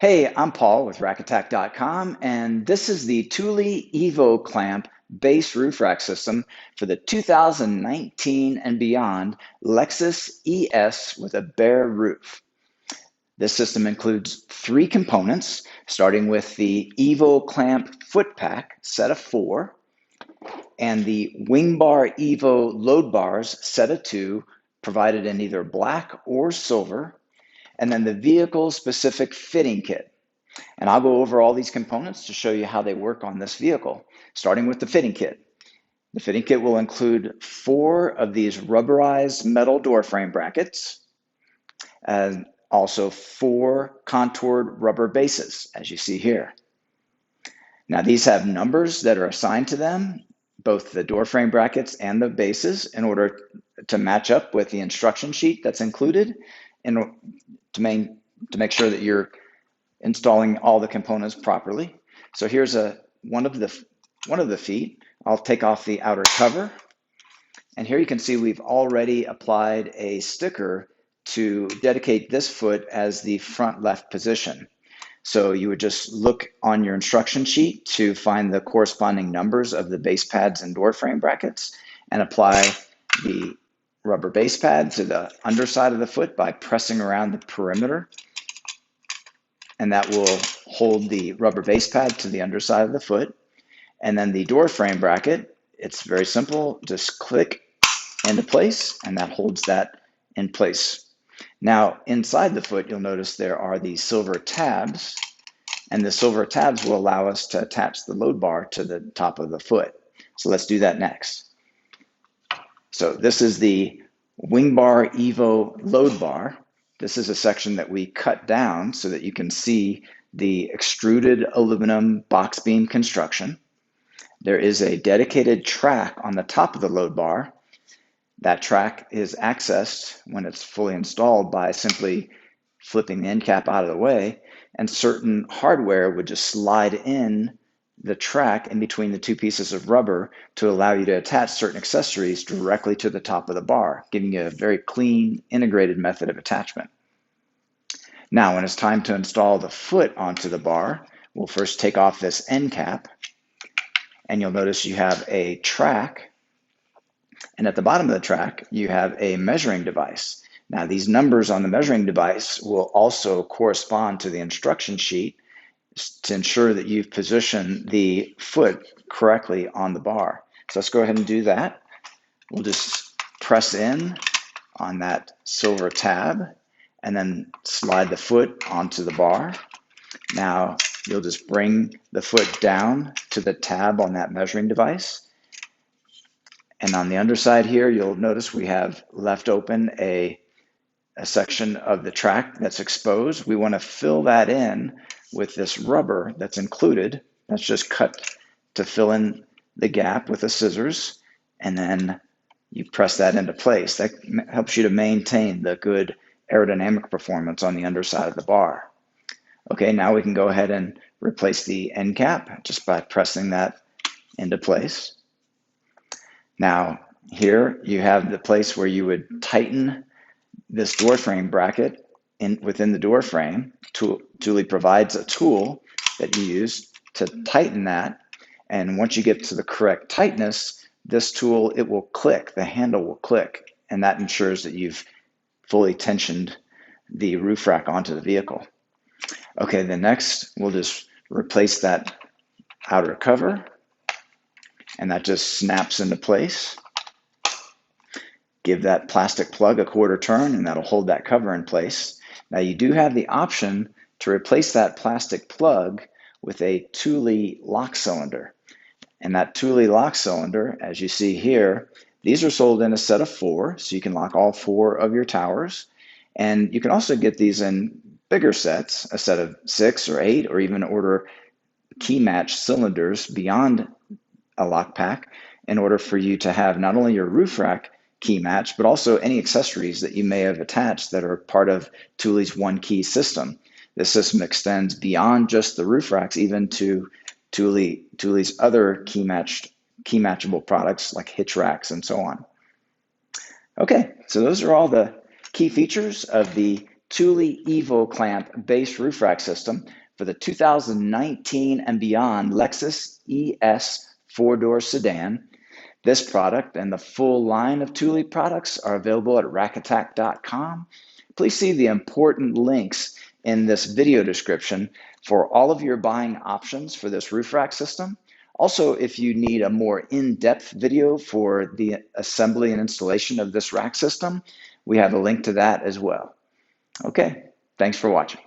Hey, I'm Paul with rackattack.com, and this is the Thule Evo clamp base roof rack system for the 2019 and beyond Lexus ES with a bare roof. This system includes three components, starting with the Evo clamp foot pack set of 4 and the WingBar Evo Load Bars set of 2, provided in either black or silver, and then the vehicle specific fitting kit. And I'll go over all these components to show you how they work on this vehicle, starting with the fitting kit. The fitting kit will include 4 of these rubberized metal door frame brackets, and also 4 contoured rubber bases, as you see here. Now, these have numbers that are assigned to them, both the door frame brackets and the bases, in order to match up with the instruction sheet that's included, and to make sure that you're installing all the components properly. So here's one of the feet. I'll take off the outer cover, and here you can see we've already applied a sticker to dedicate this foot as the front left position. So you would just look on your instruction sheet to find the corresponding numbers of the base pads and door frame brackets and apply the rubber base pad to the underside of the foot by pressing around the perimeter, and that will hold the rubber base pad to the underside of the foot. And then the door frame bracket, it's very simple, just click into place, and that holds that in place. Now, inside the foot, you'll notice there are these silver tabs, and the silver tabs will allow us to attach the load bar to the top of the foot. So let's do that next. So this is the WingBar Evo Load Bar. This is a section that we cut down so that you can see the extruded aluminum box beam construction. There is a dedicated track on the top of the load bar. That track is accessed when it's fully installed by simply flipping the end cap out of the way, and certain hardware would just slide in the track in between the 2 pieces of rubber to allow you to attach certain accessories directly to the top of the bar, giving you a very clean, integrated method of attachment. Now, when it's time to install the foot onto the bar, we'll first take off this end cap, and you'll notice you have a track, and at the bottom of the track, you have a measuring device. Now, these numbers on the measuring device will also correspond to the instruction sheet to ensure that you've positioned the foot correctly on the bar. So let's go ahead and do that. We'll just press in on that silver tab and then slide the foot onto the bar. Now, you'll just bring the foot down to the tab on that measuring device. And on the underside here, you'll notice we have left open a section of the track that's exposed. We want to fill that in with this rubber that's included. That's just cut to fill in the gap with the scissors, and then you press that into place. That helps you to maintain the good aerodynamic performance on the underside of the bar. Okay, now we can go ahead and replace the end cap just by pressing that into place. Now, here you have the place where you would tighten this door frame bracket within the door frame. Thule provides a tool that you use to tighten that, and once you get to the correct tightness, this tool, it will click, the handle will click, and that ensures that you've fully tensioned the roof rack onto the vehicle. Okay, then next we'll just replace that outer cover, and that just snaps into place. Give that plastic plug a quarter turn, and that'll hold that cover in place. Now, you do have the option to replace that plastic plug with a Thule lock cylinder. And that Thule lock cylinder, as you see here, these are sold in a set of 4, so you can lock all 4 of your towers. And you can also get these in bigger sets, a set of 6 or 8, or even order key match cylinders beyond a lock pack in order for you to have not only your roof rack key match, but also any accessories that you may have attached that are part of Thule's one key system. This system extends beyond just the roof racks, even to Thule's other key matchable products like hitch racks and so on. Okay, so those are all the key features of the Thule Evo clamp base roof rack system for the 2019 and beyond Lexus ES four-door sedan. This product and the full line of Thule products are available at rackattack.com. Please see the important links in this video description for all of your buying options for this roof rack system. Also, if you need a more in-depth video for the assembly and installation of this rack system, we have a link to that as well. Okay, thanks for watching.